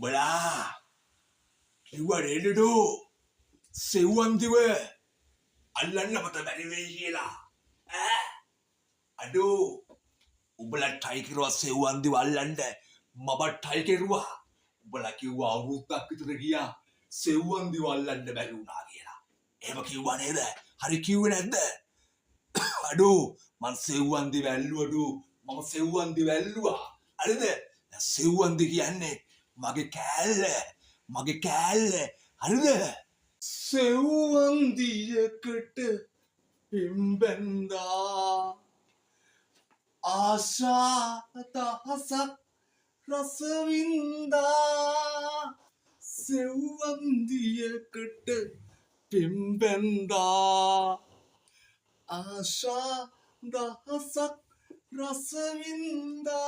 උඹලා කිව්වා නේදෝ සෙව්වන්තිව අල්ලන්න මට බැරි වෙයි කියලා. ඈ අඩෝ උඹලා ට්‍රයි කරුවා සෙව්වන්තිව අල්ලන්න මම ට්‍රයි කරුවා. උඹලා කිව්වා අවුරුද්දක් විතර ගියා සෙව්වන්තිව අල්ලන්න බැරි වුණා කියලා. එහෙම කිව්වා නේද? හරි කිව්වේ නැද්ද? අඩෝ මං සෙව්වන්තිව ඇල්ලුවඩෝ මම සෙව්වන්තිව ඇල්ලුවා. හරිද? සෙව්වන්ති කියන්නේ මගේ කෑල්ල හරිද? සෙව්වන්තියකට පිම්බැන්දා ආශා දහසක් රසවින්දා සෙව්වන්තියකට පිම්බැන්දා ආශා දහසක් රසවින්දා